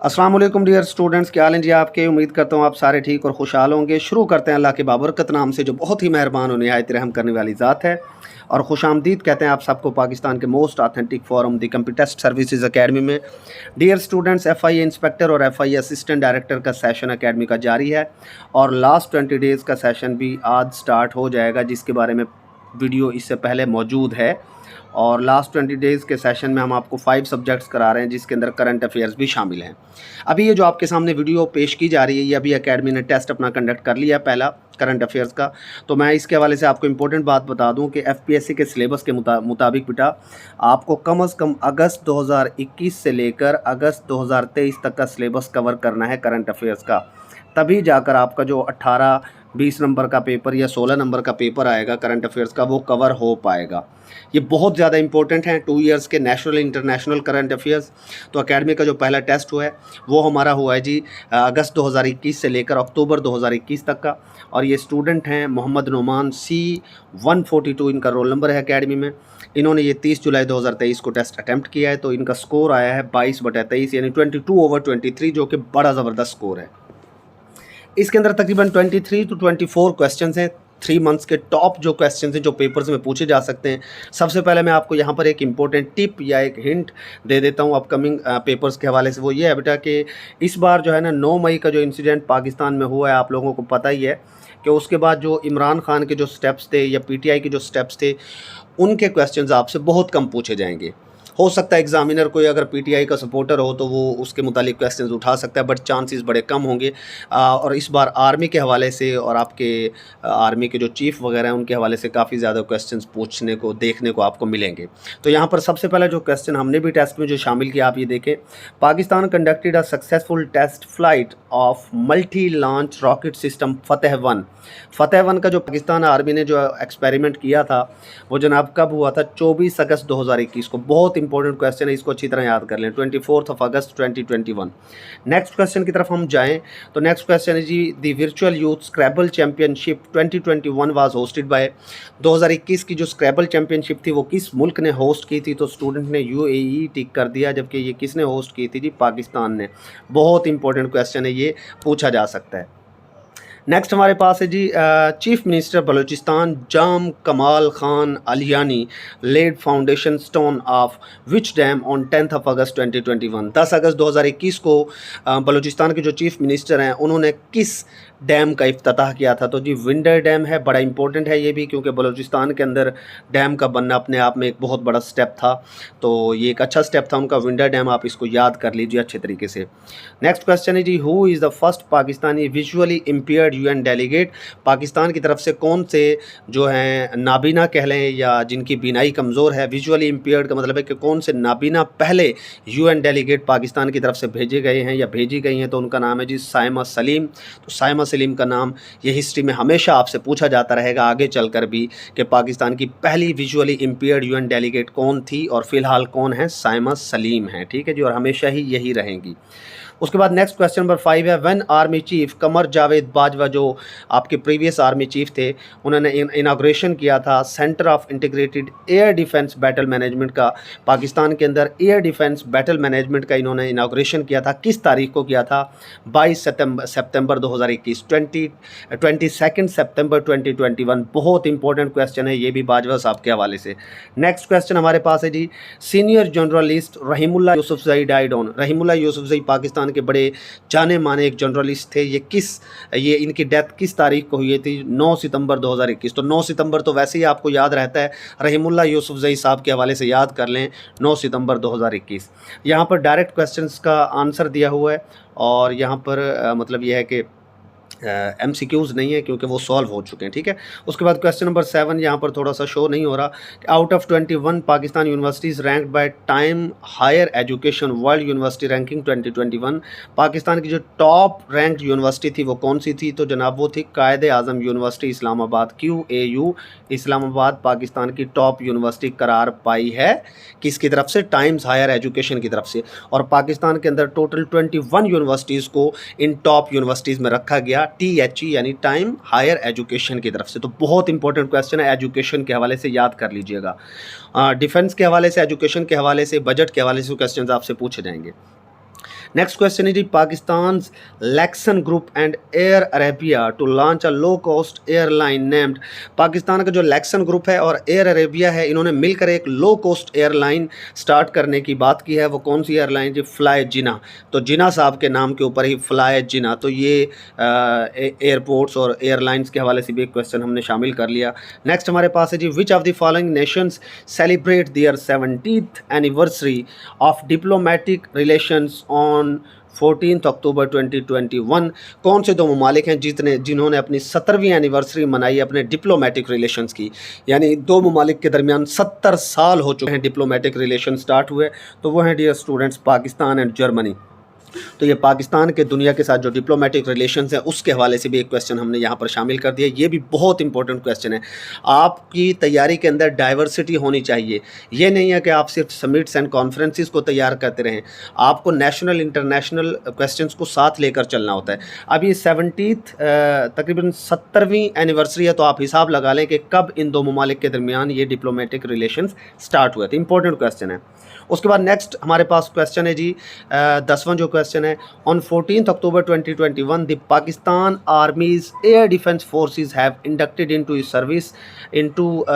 अस्सलाम वालेकुम dear students, क्या हाल हैं जी आपके। उम्मीद करता हूँ आप सारे ठीक और खुशहाल होंगे। शुरू करते हैं अल्लाह के बाबरकत नाम से, जो बहुत ही मेहरबान और निहायत रहम करने वाली ज़ात है। और खुशामदीद कहते हैं आप सबको पाकिस्तान के most authentic forum the computer services academy में। डियर स्टूडेंट्स, एफआईए इंस्पेक्टर और एफआईए असिस्टेंट डायरेक्टर का सेशन अकेडमी का जारी है और लास्ट 20 डेज़ का सेशन भी आज स्टार्ट हो जाएगा, जिसके बारे में वीडियो इससे पहले मौजूद है। और लास्ट 20 डेज़ के सेशन में हम आपको 5 सब्जेक्ट्स करा रहे हैं, जिसके अंदर करंट अफेयर्स भी शामिल हैं। अभी ये जो आपके सामने वीडियो पेश की जा रही है, ये अभी एकेडमी ने टेस्ट अपना कंडक्ट कर लिया पहला करंट अफेयर्स का। तो मैं इसके हवाले से आपको इंपॉर्टेंट बात बता दूं कि एफपीएससी के सिलेबस के मुताबिक बेटा आपको कम से कम अगस्त 2021 से लेकर अगस्त 2023 तक का सिलेबस कवर करना है करंट अफेयर्स का। तभी जाकर आपका जो 18-20 नंबर का पेपर या 16 नंबर का पेपर आएगा करंट अफेयर्स का, वो कवर हो पाएगा। ये बहुत ज़्यादा इंपॉर्टेंट है 2 इयर्स के नेशनल इंटरनेशनल करंट अफेयर्स। तो एकेडमी का जो पहला टेस्ट हुआ है वो हमारा हुआ है जी अगस्त 2021 से लेकर अक्टूबर 2021 तक का। और ये स्टूडेंट हैं मोहम्मद नुमान C142, इनका रोल नंबर है एकेडमी में। इन्होंने ये 30 जुलाई 2023 को टेस्ट अटैम्प्ट किया है। तो इनका स्कोर आया है 22/23 यानी 22/23, जो कि बड़ा ज़बरदस्त स्कोर है। इसके अंदर तकरीबन 23 to 24 क्वेश्चंस हैं। 3 मंथ्स के टॉप जो क्वेश्चंस हैं जो पेपर्स में पूछे जा सकते हैं। सबसे पहले मैं आपको यहाँ पर एक इम्पोर्टेंट टिप या एक हिंट दे देता हूँ अपकमिंग पेपर्स के हवाले से। वो ये है बेटा कि इस बार जो है ना 9 मई का जो इंसिडेंट पाकिस्तान में हुआ है, आप लोगों को पता ही है कि उसके बाद जो इमरान खान के जो स्टेप्स थे या पीटीआई के जो स्टेप्स थे, उनके क्वेश्चंस आपसे बहुत कम पूछे जाएंगे। हो सकता है एग्जामिनर कोई अगर पीटीआई का सपोर्टर हो तो वो उसके मुतालिक क्वेश्चंस उठा सकता है, बट चांसेस बड़े कम होंगे। और इस बार आर्मी के हवाले से और आपके आर्मी के जो चीफ़ वगैरह हैं उनके हवाले से काफ़ी ज़्यादा क्वेश्चंस पूछने को देखने को आपको मिलेंगे। तो यहाँ पर सबसे पहला जो क्वेश्चन हमने भी टेस्ट में जो शामिल किया, आप ये देखें। Pakistan conducted a successful test flight of multi launch rocket system Fateh one. Fateh one का जो पाकिस्तान आर्मी ने जो एक्सपेरिमेंट किया था वो जनाब कब हुआ था? 24 अगस्त 2021 को। बहुत इंपॉर्टेंट क्वेश्चन है, इसको अच्छी तरह याद कर लें। 24 अगस्त 2021। नेक्स्ट क्वेश्चन की तरफ हम जाएं तो नेक्स्ट क्वेश्चन है जी, the virtual youth scrabble championship 2021 was hosted by. 2021 की जो स्क्रैबल चैंपियनशिप थी वो किस मुल्क ने होस्ट की थी? तो स्टूडेंट ने यूएई टिक कर दिया, जबकि ये किसने होस्ट की थी जी? पाकिस्तान ने। बहुत इंपॉर्टेंट क्वेश्चन है, ये पूछा जा सकता है। नेक्स्ट हमारे पास है जी, chief minister Balochistan Jam Kamal Khan Alyani laid foundation stone of which dam on 10 अगस्त 2021। 10 अगस्त 2021 को बलूचिस्तान के जो चीफ मिनिस्टर हैं उन्होंने किस डैम का इफ्तिताह किया था? तो जी विंडर डैम है। बड़ा इंपॉर्टेंट है ये भी, क्योंकि बलूचिस्तान के अंदर डैम का बनना अपने आप में एक बहुत बड़ा स्टेप था। तो ये एक अच्छा स्टेप था उनका, विंडर डैम। आप इसको याद कर लीजिए अच्छे तरीके से। नेक्स्ट क्वेश्चन है जी, who is the first Pakistani visually impaired UN delegate? Pakistan की तरफ से कौन से जो हैं नाबीना कह लें या जिनकी बीनाई कमज़ोर है, विजुअली इम्पेयर्ड का मतलब है कि कौन से नाबीना पहले यूएन डेलीगेट पाकिस्तान की तरफ से भेजे गए हैं या भेजी गई हैं? तो उनका नाम है जी साइमा सलीम। तो साइमा सलीम का नाम ये हिस्ट्री में हमेशा आपसे पूछा जाता रहेगा आगे चलकर भी कि पाकिस्तान की पहली विजुअली इम्पेयर्ड यूएन डेलीगेट कौन थी, और फिलहाल कौन है? साइमा सलीम है। ठीक है जी, और हमेशा ही यही रहेंगी। उसके बाद नेक्स्ट क्वेश्चन नंबर 5 है, when army chief Qamar Javed Bajwa, जो आपके प्रीवियस आर्मी चीफ थे, उन्होंने इनाग्रेशन किया था centre of integrated air defence battle management का। पाकिस्तान के अंदर एयर डिफेंस बैटल मैनेजमेंट का इन्होंने इनाग्रेशन किया था। किस तारीख को किया था? 22 सितंबर 2021, 22 सितंबर 2021। बहुत इंपॉर्टेंट क्वेश्चन है ये भी बाजवा साहब के हवाले से। नेक्स्ट क्वेश्चन हमारे पास है जी, senior journalist Rahimullah Yusufzai died on. Rahimullah Yusufzai Pakistan के बड़े जाने माने एक जर्नलिस्ट थे। ये इनकी डेथ किस तारीख को हुई थी? 9 सितंबर 2021। तो 9 सितंबर तो वैसे ही आपको याद रहता है, रहीमुल्लाह यूसुफजई साहब के हवाले से याद कर लें 9 सितंबर 2021। यहाँ पर डायरेक्ट क्वेश्चंस का आंसर दिया हुआ है और यहाँ पर मतलब यह है कि MCQs नहीं है क्योंकि वो सॉल्व हो चुके हैं। ठीक है। उसके बाद क्वेश्चन नंबर 7 यहाँ पर थोड़ा सा शो नहीं हो रहा। Out of 21 Pakistan universities ranked by time higher education world university ranking 2021, Pakistan की जो टॉप रैंक्ड यूनिवर्सिटी थी वो कौन सी थी? तो जनाब वो थी कायदे आज़म यूनिवर्सिटी इस्लामाबाद, QAU इस्लामाबाद पाकिस्तान की टॉप यूनिवर्सिटी करार पाई है। किसकी तरफ से? टाइम्स हायर एजुकेशन की तरफ से। और पाकिस्तान के अंदर टोटल 21 यूनिवर्सिटीज़ को इन टॉप यूनिवर्सिटीज़ में रखा गया, THE यानी टाइम हायर एजुकेशन की तरफ से। तो बहुत इंपॉर्टेंट क्वेश्चन है, एजुकेशन के हवाले से याद कर लीजिएगा। डिफेंस के हवाले से, एजुकेशन के हवाले से, बजट के हवाले से क्वेश्चन आपसे पूछे जाएंगे। नेक्स्ट क्वेश्चन है जी, Pakistan Lakson group and Air Arabia to launch a low cost airline named. Pakistan का जो लैक्सन ग्रुप है और एयर अरेबिया है, इन्होंने मिलकर एक लो कॉस्ट एयरलाइन स्टार्ट करने की बात की है। वो कौन सी एयरलाइन जी? फ्लाई जिना। तो जिना साहब के नाम के ऊपर ही फ्लाई जिना। तो ये एयरपोर्ट्स और एयरलाइंस के हवाले से भी एक क्वेश्चन हमने शामिल कर लिया। नेक्स्ट हमारे पास है जी, which of the following nations celebrate their 70th anniversary of diplomatic relations on 14 October 2021। कौन से दो ममालिक हैं जिन्होंने अपनी 70वीं एनिवर्सरी मनाई अपने डिप्लोमेटिक रिलेशंस की? यानी दो ममालिक के दरमियान 70 साल हो चुके हैं डिप्लोमेटिक रिलेशन स्टार्ट हुए। तो वो हैं dear students Pakistan and Germany. तो ये पाकिस्तान के दुनिया के साथ जो डिप्लोमेटिक रिलेशंस हैं उसके हवाले से भी एक क्वेश्चन हमने यहाँ पर शामिल कर दिया। ये भी बहुत इंपॉर्टेंट क्वेश्चन है। आपकी तैयारी के अंदर डाइवर्सिटी होनी चाहिए। ये नहीं है कि आप सिर्फ समिट्स एंड कॉन्फ्रेंसिस को तैयार करते रहें, आपको नेशनल इंटरनेशनल क्वेश्चंस को साथ लेकर चलना होता है। अब ये 70th तकरीबन 70वीं एनिवर्सरी है, तो आप हिसाब लगा लें कि कब इन दो ममालिक के दरमियान ये डिप्लोमेटिक रिलेशंस स्टार्ट हुए थे। इंपॉर्टेंट क्वेश्चन है। उसके बाद नेक्स्ट हमारे पास क्वेश्चन है जी 10वां जो क्वेश्चन है, on 14 October 2021 the Pakistan army's air defence forces have inducted into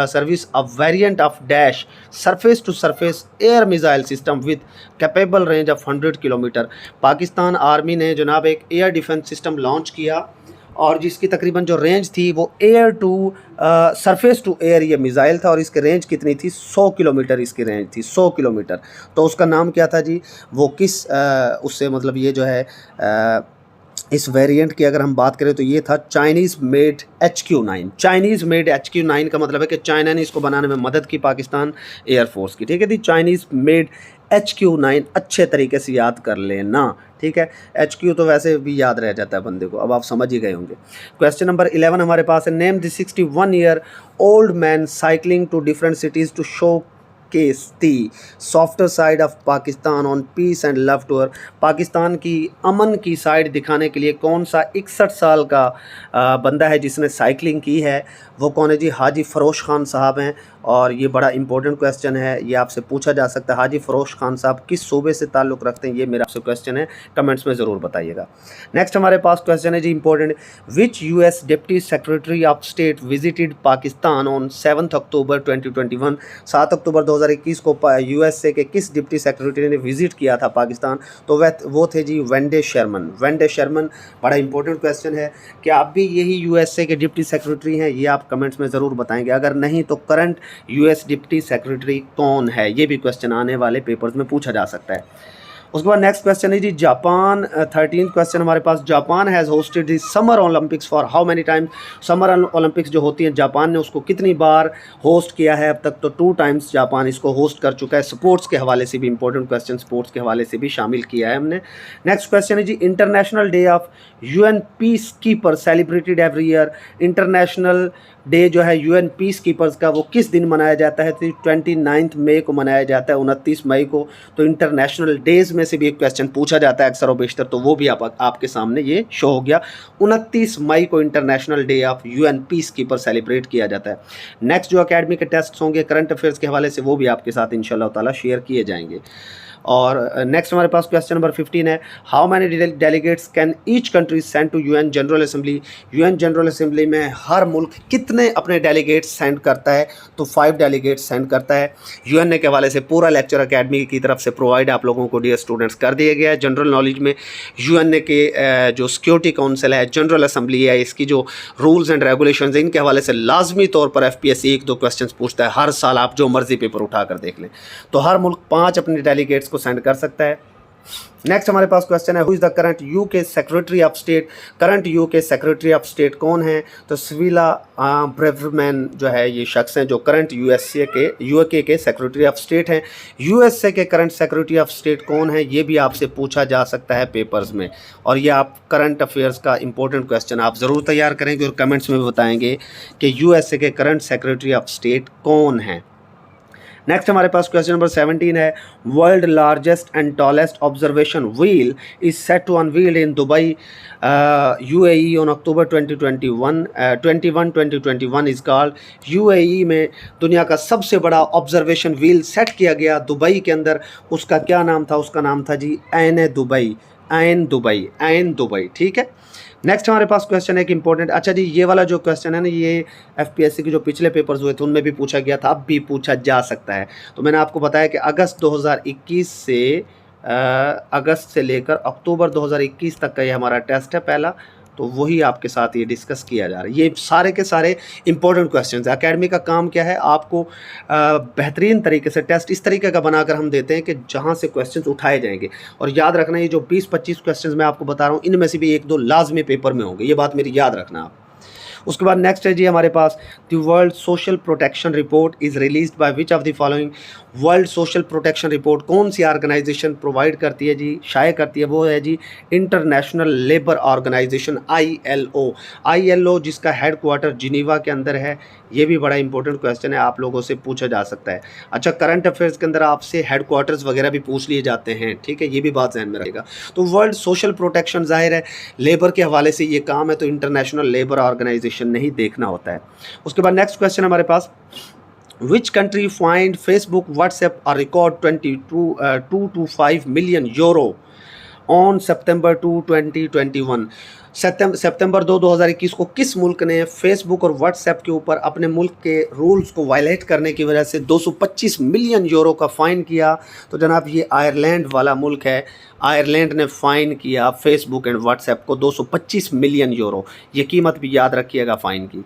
service a variant of dash surface to surface air missile system with capable range of 100 kilometre. Pakistan army ने जनाब एक एयर डिफेंस सिस्टम लॉन्च किया और जिसकी तकरीबन जो range थी वो air to surface to air ये मिज़ाइल था, और इसकी रेंज कितनी थी? 100 किलोमीटर इसकी रेंज थी, 100 किलोमीटर। तो उसका नाम क्या था जी? वो किस उससे मतलब ये जो है इस वेरिएंट की अगर हम बात करें तो ये था Chinese made HQ9। Chinese made HQ9 का मतलब है कि चाइना ने इसको बनाने में मदद की पाकिस्तान एयरफोर्स की। ठीक है जी, चाइनीज़ मेड HQ9 अच्छे तरीके से याद कर लेना। ठीक है, HQ तो वैसे भी याद रह जाता है बंदे को, अब आप समझ ही गए होंगे। क्वेश्चन नंबर 11 हमारे पास है, name the 61 year old man cycling to different cities to showcase the softer side of Pakistan on peace and love tour. Pakistan की अमन की साइड दिखाने के लिए कौन सा 61 साल का बंदा है जिसने साइकिलिंग की है? वो कौन है जी? हाजी फ़रोश ख़ान साहब हैं। और ये बड़ा इंपॉर्टेंट क्वेश्चन है, ये आपसे पूछा जा सकता है। हाजी फ़रोश ख़ान साहब किस सूबे से ताल्लुक़ रखते हैं? ये मेरा आपसे क्वेश्चन है, कमेंट्स में ज़रूर बताइएगा। नेक्स्ट हमारे पास क्वेश्चन है जी important, which US deputy secretary of state visited Pakistan on 7 अक्टूबर 2021। 7 अक्टूबर 2021 को USA के किस डिप्टी सेक्रेटरी ने विज़िट किया था पाकिस्तान? तो वो थे जी वेंडे शर्मन। वेंडे शर्मन बड़ा इंपॉर्टेंट क्वेश्चन है। क्या आप भी यही USA के डिप्टी सेक्रेटरी हैं? ये आप कमेंट्स में ज़रूर बताएंगे। अगर नहीं तो करंट US डिप्टी सेक्रेटरी कौन है? ये भी क्वेश्चन आने वाले पेपर्स में पूछा जा सकता है। उसके बाद नेक्स्ट क्वेश्चन है जी जापान। 13th क्वेश्चन हमारे पास, Japan has hosted the summer Olympics for how many times. Summer Olympics जो होती हैं जापान ने उसको कितनी बार होस्ट किया है? अब तक तो 2 टाइम्स जापान इसको होस्ट कर चुका है। स्पोर्ट्स के हवाले से भी इंपॉर्टेंट क्वेश्चन स्पोर्ट्स के हवाले से भी शामिल किया है हमने। नेक्स्ट क्वेश्चन है जी international day of UN peacekeeper celebrated every year. International day जो है UN पीस कीपर्स का वो किस दिन मनाया जाता है? तो 29 मई को मनाया जाता है, 29 मई को। तो इंटरनेशनल डेज़ में से भी एक क्वेश्चन पूछा जाता है अक्सर और बेशतर, तो वो भी आपके सामने ये शो हो गया। 29 मई को international day of UN piece keeper celebrate किया जाता है। नेक्स्ट जो अकेडमी के टेस्ट होंगे करंट अफेयर्स के हवाले से वो भी आपके साथ इंशाल्लाह ताला शेयर किए जाएंगे। और नेक्स्ट हमारे पास क्वेश्चन नंबर 15 है, how many delegates can each country send to UN general assembly. UN general assembly में हर मुल्क कितने अपने डेलीगेट्स सेंड करता है? तो 5 डेलीगेट्स सेंड करता है। UN के हवाले से पूरा लेक्चर अकेडमी की तरफ से प्रोवाइड आप लोगों को डियर स्टूडेंट्स कर दिया गया है। जनरल नॉलेज में UN के जो सिक्योरिटी काउंसिल है, जनरल असेंबली है, इसकी जो रूल्स एंड रेगुलेशंस हैं, इनके हवाले से लाजमी तौर पर FPSC 1-2 क्वेश्चन पूछता है हर साल। आप जो मर्जी पेपर उठा कर देख लें। तो हर मुल्क 5 अपने डेलीगेट्स को सेंड कर सकता है। नेक्स्ट हमारे पास क्वेश्चन है, who is the current UK secretary of state. Current UK secretary of state कौन है? तो सिविला ब्रेवरमैन जो है ये शख्स हैं जो करंट UK के सेक्रेटरी ऑफ स्टेट हैं। USA के करंट सेक्रेटरी ऑफ स्टेट कौन है? ये भी आपसे पूछा जा सकता है पेपर्स में, और ये आप करंट अफेयर्स का इंपॉर्टेंट क्वेश्चन आप ज़रूर तैयार करेंगे और कमेंट्स में बताएंगे कि USA के करंट सेक्रेटरी ऑफ स्टेट कौन है। नेक्स्ट हमारे पास क्वेश्चन नंबर 17 है, world largest and tallest observation wheel is set to unveiled in Dubai UAE on October 2021 is called. UAE में दुनिया का सबसे बड़ा ऑब्जर्वेशन व्हील सेट किया गया दुबई के अंदर, उसका क्या नाम था? उसका नाम था जी ऐन दुबई, ऐन दुबई, ऐन दुबई, ठीक है। नेक्स्ट हमारे पास क्वेश्चन है कि इंपॉर्टेंट, अच्छा जी ये वाला जो क्वेश्चन है ना, ये एफपीएससी के जो पिछले पेपर्स हुए थे उनमें भी पूछा गया था, अब भी पूछा जा सकता है। तो मैंने आपको बताया कि अगस्त 2021 से अगस्त से लेकर अक्टूबर 2021 तक का ये हमारा टेस्ट है पहला, तो वही आपके साथ ये डिस्कस किया जा रहा है। ये सारे के सारे इंपॉर्टेंट क्वेश्चंस हैं। एकेडमी का काम क्या है, आपको बेहतरीन तरीके से टेस्ट इस तरीके का बनाकर हम देते हैं कि जहां से क्वेश्चंस उठाए जाएंगे। और याद रखना, ये जो 20-25 क्वेश्चंस मैं आपको बता रहा हूँ, इनमें से भी 1-2 लाजमी पेपर में होंगे, ये बात मेरी याद रखना आप। उसके बाद नेक्स्ट है जी हमारे पास, the world social protection report is released by which of the following. World social protection report कौन सी ऑर्गेनाइजेशन प्रोवाइड करती है जी, शाये करती है? वो है जी international labour organisation, ILO। ILO जिसका हेडक्वार्टर जिनीवा के अंदर है। ये भी बड़ा इंपॉर्टेंट क्वेश्चन है, आप लोगों से पूछा जा सकता है। अच्छा, करंट अफेयर्स के अंदर आपसे हेडक्वार्टर्स वगैरह भी पूछ लिए जाते हैं, ठीक है, ये भी बात ध्यान में रहेगा। तो वर्ल्ड सोशल प्रोटेक्शन जाहिर है लेबर के हवाले से ये काम है, तो इंटरनेशनल लेबर ऑर्गेनाइजेशन नहीं देखना होता है। उसके बाद नेक्स्ट क्वेश्चन हमारे पास, Which country fined Facebook, WhatsApp a record 2 to 5 million euro on September 2, 2021? सितंबर 2, 2021 को किस मुल्क ने फेसबुक और व्हाट्सएप के ऊपर अपने मुल्क के रूल्स को वायलेट करने की वजह से 225 मिलियन यूरो का फ़ाइन किया? तो जनाब ये आयरलैंड वाला मुल्क है। आयरलैंड ने फ़ाइन किया फेसबुक एंड व्हाट्सएप को 225 मिलियन यूरो। ये कीमत भी याद रखिएगा फ़ाइन की।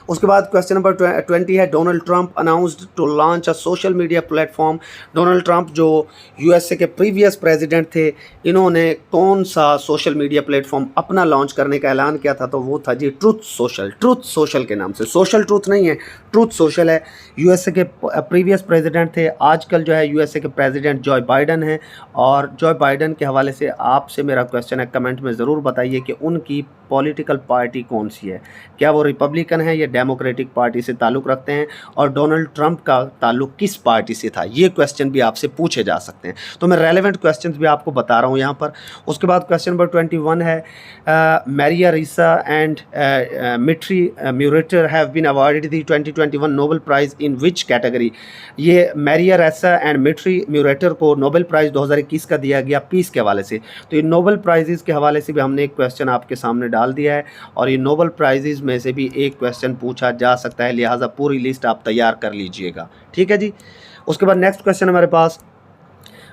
उसके बाद क्वेश्चन नंबर 20 है, Donald Trump announced to launch a social media platform. Donald Trump जो यूएसए के प्रीवियस प्रेसिडेंट थे, इन्होंने कौन सा सोशल मीडिया प्लेटफॉर्म अपना लॉन्च करने का ऐलान किया था? तो वो था जी ट्रूथ सोशल। ट्रूथ सोशल के नाम से, सोशल ट्रूथ नहीं है, ट्रूथ सोशल है। यूएसए के प्रीवियस प्रेसिडेंट थे, आजकल जो है यूएसए के प्रेसिडेंट जॉय बाइडन है। और जॉय बाइडन के हवाले से आपसे मेरा क्वेश्चन है, कमेंट में ज़रूर बताइए कि उनकी पॉलिटिकल पार्टी कौन सी है, क्या वो रिपब्लिकन है या डेमोक्रेटिक पार्टी से ताल्लुक़ रखते हैं, और डोनाल्ड ट्रंप का ताल्लुक़ किस पार्टी से था? ये क्वेश्चन भी आपसे पूछे जा सकते हैं, तो मैं रेलेवेंट क्वेश्चंस भी आपको बता रहा हूँ यहाँ पर। उसके बाद क्वेश्चन नंबर 21 है, Maria Ressa and Dmitry Muratov have been awarded the 2021 Nobel prize in which category? ये मैरिया रिसा एंड मिट्री म्यूरेटर को नोबेल प्राइज़ 2021 का दिया गया पीस के हवाले से। तो ये नोबेल प्राइज़ के हवाले से भी हमने एक क्वेश्चन आपके सामने डाल दिया है, और ये नोबेल प्राइज़ में से भी एक क्वेश्चन पूछा जा सकता है, लिहाजा पूरी लिस्ट आप तैयार कर लीजिएगा, ठीक है जी। उसके बाद नेक्स्ट क्वेश्चन हमारे पास,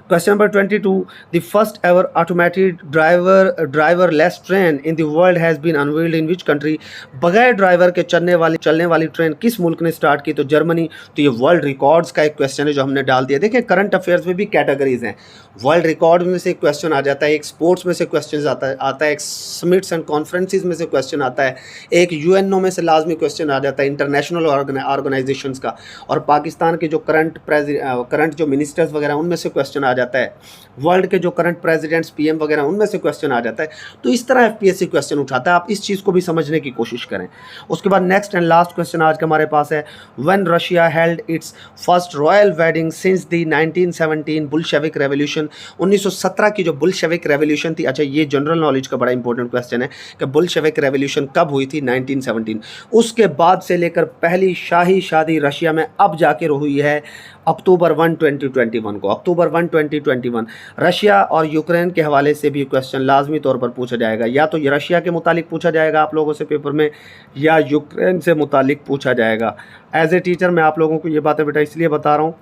question number 22, the first ever automated driverless train in the world has been unveiled in which country? बगैर ड्राइवर के चलने वाली ट्रेन किस मुल्क ने स्टार्ट की? तो जर्मनी। तो ये वर्ल्ड रिकॉर्ड्स का एक क्वेश्चन है जो हमने डाल दिया। देखिए करंट अफेयर्स में भी कैटेगरीज हैं, वर्ल्ड रिकॉर्ड में से एक क्वेश्चन आ जाता है, एक स्पोर्ट्स में से क्वेश्चन आता है, एक समिट्स एंड कॉन्फ्रेंसिस में से क्वेश्चन आता है, एक UNO में से लाजमी क्वेश्चन आ जाता है, इंटरनेशनल ऑर्गेनाइजेशंस का, और पाकिस्तान के जो करंट जो मिनिस्टर्स वगैरह उनमें से क्वेश्चन आ जाता है, वर्ल्ड के जो करंट प्रेसिडेंट्स PM वगैरह उनमें से क्वेश्चन आ जाता है। तो इस तरह FPSC क्वेश्चन उठाता है, आप इस चीज़ को भी समझने की कोशिश करें। उसके बाद नेक्स्ट एंड लास्ट क्वेश्चन आज का हमारे पास है, when Russia held its first royal wedding since the 1917 Bolshevik revolution? 1917 की जो बुल्शेविक रेवोल्यूशन थी। अच्छा, ये जनरल नॉलेज का बड़ा इंपॉर्टेंट क्वेश्चन है कि बुल्शेविक रेवोल्यूशन कब हुई थी? 1917। उसके बाद से लेकर पहली शाही शादी रशिया में अब जाकर हुई है अक्टूबर 1, 2021 को। अक्टूबर 1, 2021। रशिया और यूक्रेन के हवाले से भी क्वेश्चन लाजमी तौर पर पूछा जाएगा, या तो ये रशिया के मुतालिक पूछा जाएगा आप लोगों से पेपर में, या यूक्रेन से मुतालिक पूछा जाएगा। एज ए टीचर मैं आप लोगों को ये बातें बेटा इसलिए बता रहा हूँ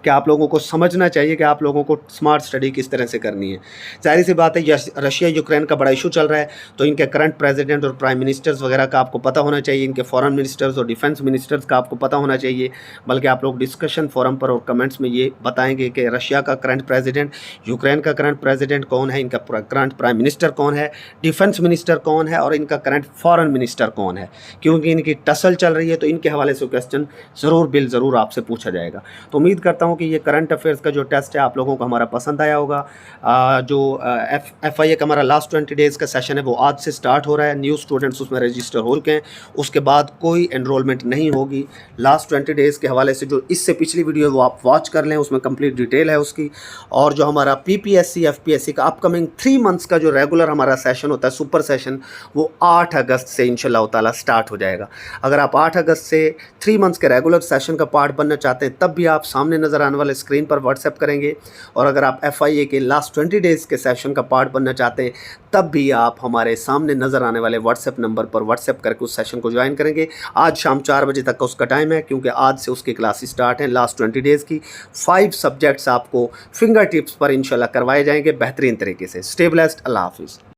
कि आप लोगों को समझना चाहिए कि आप लोगों को स्मार्ट स्टडी किस तरह से करनी है। जाहिर सी बात है, रशिया यूक्रेन का बड़ा इशू चल रहा है, तो इनके करंट प्रेसिडेंट और प्राइम मिनिस्टर्स वगैरह का आपको पता होना चाहिए, इनके फॉरेन मिनिस्टर्स और डिफेंस मिनिस्टर्स का आपको पता होना चाहिए। बल्कि आप लोग डिस्कशन फोरम पर और कमेंट्स में ये बताएंगे कि रशिया का करंट प्रेसिडेंट, यूक्रेन का करंट प्रेसिडेंट कौन है, इनका करंट प्राइम मिनिस्टर कौन है, डिफेंस मिनिस्टर कौन है, और इनका करंट फॉरेन मिनिस्टर कौन है, क्योंकि इनकी टसल चल रही है। तो इनके हवाले से क्वेश्चन ज़रूर आपसे पूछा जाएगा। तो उम्मीद करता हूँ हूँ कि ये करंट अफेयर्स का जो टेस्ट है आप लोगों को हमारा पसंद आया होगा। जो FIA का हमारा लास्ट 20 डेज़ का सेशन है वो आज से स्टार्ट हो रहा है। न्यू स्टूडेंट्स उसमें रजिस्टर हो चुके हैं, उसके बाद कोई एनरोलमेंट नहीं होगी। लास्ट 20 डेज़ के हवाले से जो इससे पिछली वीडियो है वो आप वॉच कर लें, उसमें कंप्लीट डिटेल है उसकी। और जो हमारा PPSC FPSC का अपकमिंग 3 मंथ्स का जो रेगुलर हमारा सेशन होता है, सुपर सेशन, वो 8 अगस्त से इंशाल्लाह ताला स्टार्ट हो जाएगा। अगर आप 8 अगस्त से 3 मंथ्स के रेगुलर सेशन का पार्ट बनना चाहते हैं तब भी आप सामने नज़र आने वाले स्क्रीन पर व्हाट्सएप करेंगे, और अगर आप FIA के लास्ट 20 डेज़ के सेशन का पार्ट बनना चाहते हैं तब भी आप हमारे सामने नज़र आने वाले व्हाट्सएप नंबर पर व्हाट्सएप करके उस सेशन को ज्वाइन करेंगे। आज शाम 4 बजे तक का उसका टाइम है, क्योंकि आज से उसकी क्लासेस स्टार्ट हैं लास्ट 20 डेज़ की। 5 सब्जेक्ट्स आपको फिंगर टिप्स पर इंशाल्लाह करवाए जाएंगे बेहतरीन तरीके से। स्टे ब्लेस्ड, अल्लाह हाफिज़।